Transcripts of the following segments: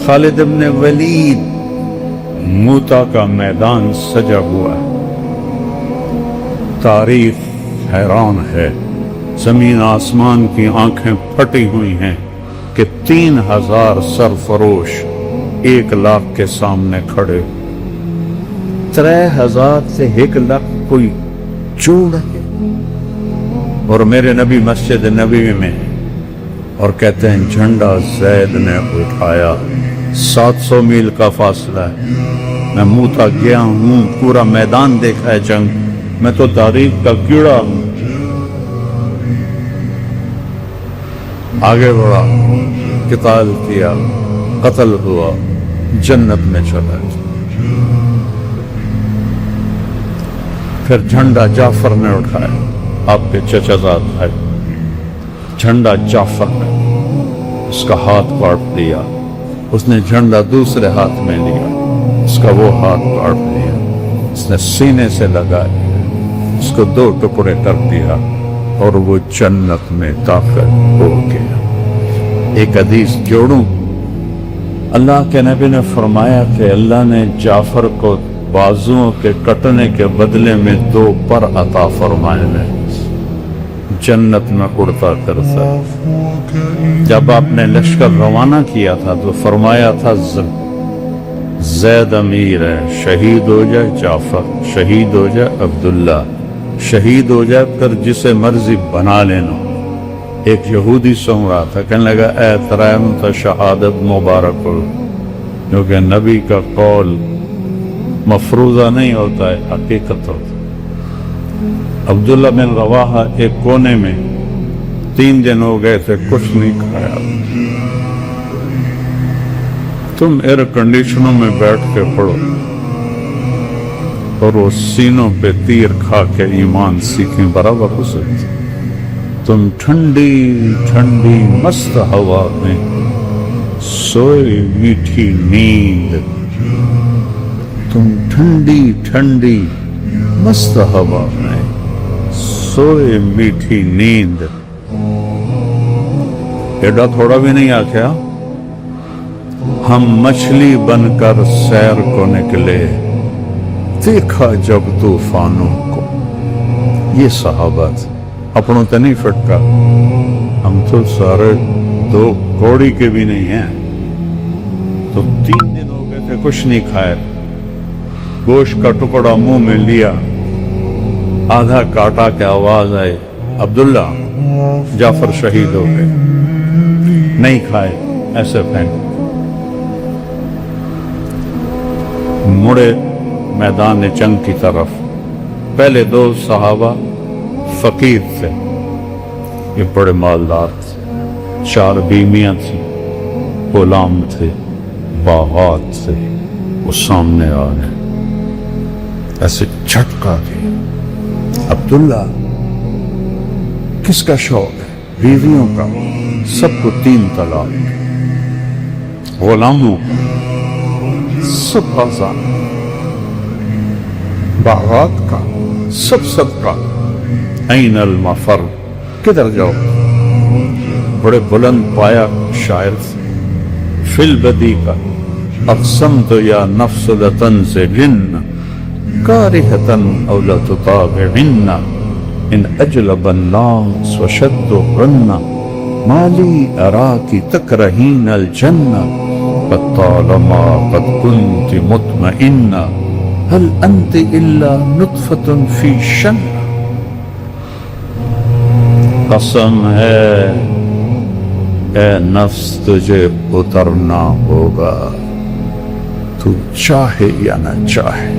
خالد ابن ولید، موتا کا میدان سجا ہوا ہے، تاریخ حیران ہے، زمین آسمان کی آنکھیں پھٹی ہوئی ہیں کہ 3000 سرفروش 1,00,000 کے سامنے کھڑے، 3000 سے 1,00,000 کوئی جوڑ ہے، اور میرے نبی مسجد نبوی میں اور کہتے ہیں جھنڈا زید نے اٹھایا، 700 میل کا فاصلہ ہے، میں موتا گیا ہوں، پورا میدان دیکھا ہے جنگ، میں تو تاریخ کا کیڑا ہوں، آگے بڑھا، قتال کیا، قتل ہوا، جنت میں چلا گیا۔ پھر جھنڈا جعفر نے اٹھایا، آپ کے چچا زاد ہے، جھنڈا جعفر نے، اس کا ہاتھ کاٹ دیا، اس نے جھنڈا دوسرے ہاتھ میں لیا، اس کا وہ ہاتھ کاٹ دیا، اس نے سینے سے لگایا، اس کو 2 ٹکڑے کر دیا، اور وہ جنت میں داخل ہو گیا۔ ایک حدیث جوڑوں، اللہ کے نبی نے فرمایا کہ اللہ نے جعفر کو بازوؤں کے کٹنے کے بدلے میں 2 پر عطا فرمائے ہیں، جنت میں اڑتا کرتا۔ جب آپ نے لشکر روانہ کیا تھا تو فرمایا تھا زید امیر ہے، شہید ہو جائے جعفر، شہید ہو جائے عبداللہ، شہید ہو جائے پھر جسے مرضی بنا لینا۔ ایک یہودی سن رہا تھا، کہنے لگا اے ترائم تا شہادت مبارک ہو، کیونکہ نبی کا قول مفروضہ نہیں ہوتا ہے، حقیقت ہوتا ہے۔ عبداللہ بن رواحہ ایک کونے میں 3 دن ہو گئے تھے، کچھ نہیں کھایا، تم ایئر کنڈیشنوں میں بیٹھ کے پڑھو، اور وہ سینوں پہ تیر کھا کے ایمان سیکھیں برابر ہو سکتے، تم ٹھنڈی ٹھنڈی مست ہوا میں سوئے میٹھی نیند، تم ٹھنڈی ٹھنڈی مست ہوا میں سوئے میٹھی نیند۔ ایڈا تھوڑا بھی نہیں آکھیا، ہم مچھلی بن کر سیر کو نکلے، دیکھا جب طوفانوں کو۔ یہ صحابہ اپنوں تے نہیں فٹکا، ہم تو سارے 2 کوڑی کے بھی نہیں ہیں، تو 3 دن ہو گئے تھے کچھ نہیں کھائے، گوشت کا ٹکڑا منہ میں لیا، آدھا کاٹا کے آواز آئے عبداللہ جعفر شہید ہو گئے، نہیں کھائے، ایسے پھینک مڑے میدان جنگ کی طرف۔ پہلے 2 صحابہ فقیر تھے، یہ بڑے مالدار تھے، 4 بیویاں تھیں، غلام تھے، باغات تھے، وہ سامنے آ گئے، ایسے جھٹکا دیا۔ عبداللہ کس کا شوق ہے؟ بیویوں کا، سب کو 3 طلاق، غلاموں کا سب آزاد، باغات کا سب کا، این المفر، کدھر جاؤ؟ بڑے بلند پایا شاعر تھے، فی البدی کا اقسمت یا نفس لتنزلن کارہتن او لتطاوعن ان اجلب الناس وشد الرن ما لی اراکی تکرہین الجنہ قد طالما قد كنت مطمئنہ هل انت الا نطفة فی شن۔ قسم ہے اے نفس تجھے اترنا ہوگا، تو چاہے یا نہ چاہے۔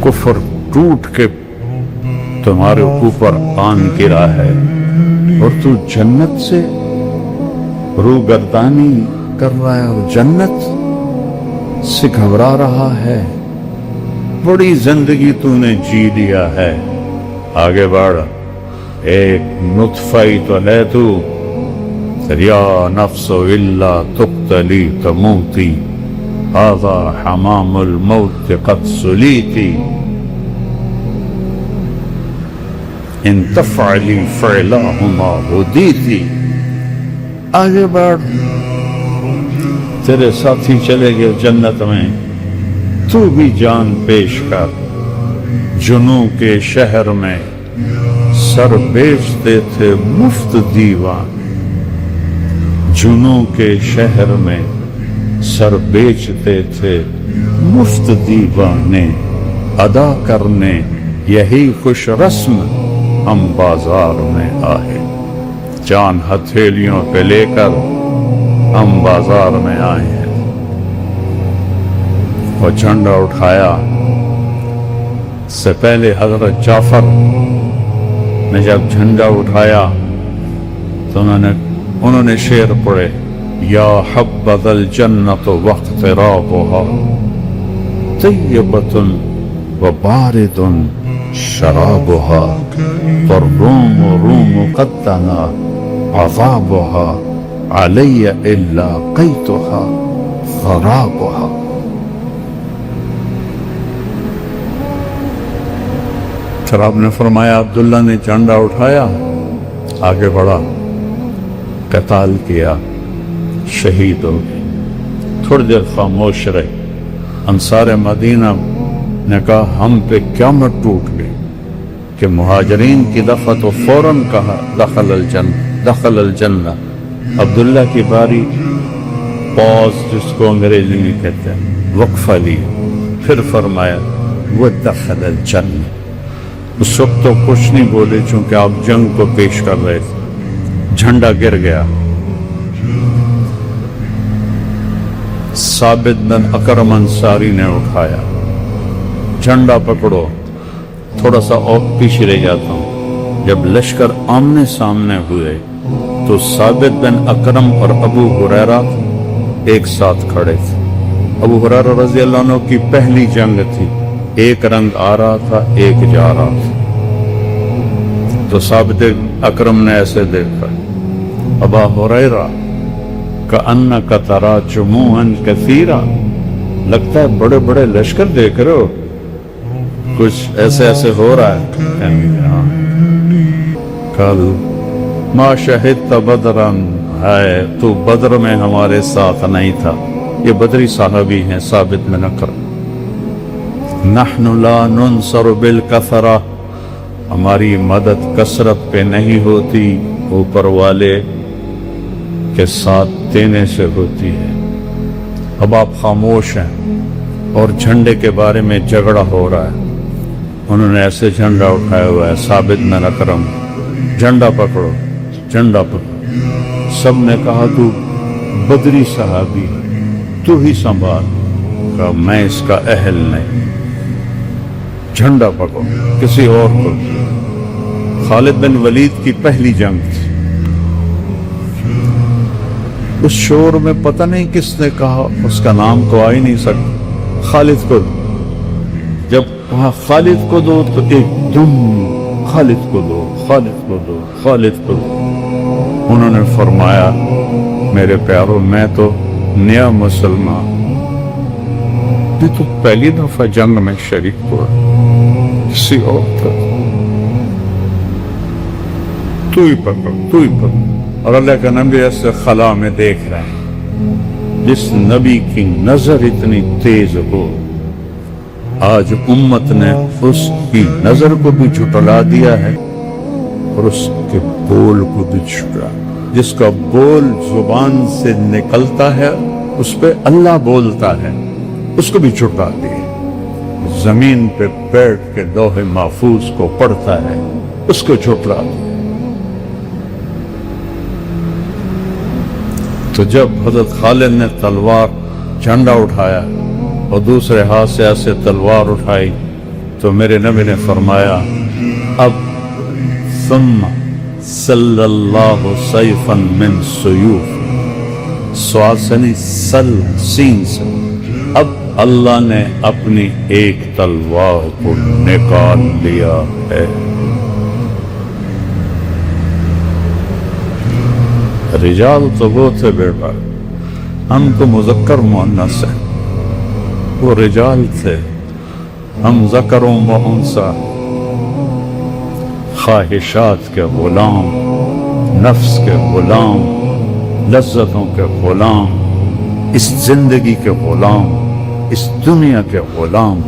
کفر ٹوٹ کے تمہارے اوپر آن گرا ہے، اور تو جنت سے روگردانی کر رہا ہے، اور جنت سے گھبرا رہا ہے، بڑی زندگی تو نے جی لیا ہے، آگے بڑھ، ایک نطفہ ہی تو لے تو، یا نفس الا تقتلی تموتی هذا حمام الموت قد سلیتی ان تفعلی فعلہما ہدیتی۔ آگے بڑھ، تیرے ساتھی چلے گئے جنت میں، تو بھی جان پیش کر۔ جنوں کے شہر میں سر بیچتے تھے مفت دیوان، جنوں کے شہر میں سر بیچتے تھے مفت دیوانے، ادا کرنے یہی خوش رسم ہم بازار میں آئے۔ جان ہتھیلیوں پہ لے کر ہم بازار میں آئے ہیں۔ وہ جھنڈا اٹھایا سے پہلے حضرت جعفر نے جب جھنڈا اٹھایا تو انہوں نے شعر پڑھے، یا حبذ الجنت واقترابها طیبۃ وبارد شرابها والروم روم قد دنا عذابها علی الا قیتها خرابها۔ پھر آپ نے فرمایا عبداللہ نے جھنڈا اٹھایا، آگے بڑھا، قتال کیا، شہید ہو گئے۔ تھوڑی دیر خاموش رہے۔ انصار مدینہ نے کہا ہم پہ قیامت ٹوٹ گئی کہ مہاجرین کی دفعہ تو فوراً کہا دخل الجنہ، عبداللہ کی باری، پوز جس کو انگریزی میں کہتے ہیں، وقفہ لیا، پھر فرمایا وہ دخل الجنہ۔ اس وقت تو کچھ نہیں بولے چونکہ آپ جنگ کو پیش کر رہے تھے۔ جھنڈا گر گیا، ثابت بن اکرم انصاری نے اٹھایا، جھنڈا پکڑو۔ تھوڑا سا اور پیچھے رہ جاتا ہوں، جب لشکر آمنے سامنے ہوئے تو ثابت بن اکرم اور ابو ہریرہ ایک ساتھ کھڑے تھے۔ ابو ہریرہ رضی اللہ عنہ کی پہلی جنگ تھی، ایک رنگ آ رہا تھا، ایک جا رہا تھا۔ تو ثابت اکرم نے ایسے دیکھا، ابا ہریرہ کأنک تری جموعا کثیرا، لگتا ہے بڑے بڑے لشکر دیکھ رہے ہو، کچھ ایسے ایسے ہو رہا ہے۔ کل ما شہدت بدرا، ہے تو بدر میں ہمارے ساتھ نہیں تھا۔ یہ بدری صحابی ہیں ثابت بن اکرم۔ نحن لا ننصر بالکثرہ، ہماری مدد کثرت پہ نہیں ہوتی، اوپر والے کے ساتھ دینے سے ہوتی ہے۔ اب آپ خاموش ہیں اور جھنڈے کے بارے میں جھگڑا ہو رہا ہے۔ انہوں نے ایسے جھنڈا اٹھایا ہوا ہے، ثابت بن اکرم، جھنڈا پکڑو، جھنڈا پکڑو۔ سب نے کہا تو بدری صحابی ہے، تو ہی سنبھال۔ کہا میں اس کا اہل نہیں، جھنڈا پکڑو کسی اور کو۔ خالد بن ولید کی پہلی جنگ تھی۔ اس شور میں پتہ نہیں کس نے کہا، اس کا نام تو آ ہی نہیں سکتا، خالد کو دو۔ جب وہاں خالد کو دو تو ایک دم خالد کو دو، خالد کو دو، خالد کو دو۔ انہوں نے فرمایا میرے پیارو میں تو نیا مسلمان، میں تو پہلی دفعہ جنگ میں شریک ہوا، کسی اور کا تو ہی پکڑ، تو ہی پکڑ۔ اور اللہ کا نبی ایسے خلا میں دیکھ رہے ہیں، جس نبی کی نظر اتنی تیز ہو، آج امت نے اس کی نظر کو بھی جھٹلا دیا ہے اور اس کے بول کو بھی جھٹلا۔ جس کا بول زبان سے نکلتا ہے اس پہ اللہ بولتا ہے، اس کو بھی جھٹلا دیا۔ زمین پہ بیٹھ کے لوح محفوظ کو پڑھتا ہے، اس کو جھٹلا دیا۔ تو جب حضرت خالد نے تلوار جھنڈا اٹھایا اور دوسرے ہاتھ سے ایسے تلوار اٹھائی تو میرے نبی نے فرمایا اب ثم صلی اللہ سیفا من سیوف، سواد سے نہیں، سل سین سے، اب اللہ نے اپنی ایک تلوار کو نکال لیا ہے۔ رجال تو وہ تھے بیٹا، ہم تو مذکر مؤنث ہیں، وہ رجال تھے، ہم ذکر و انثیٰ، خواہشات کے غلام، نفس کے غلام، لذتوں کے غلام، اس زندگی کے غلام، اس دنیا کے غلام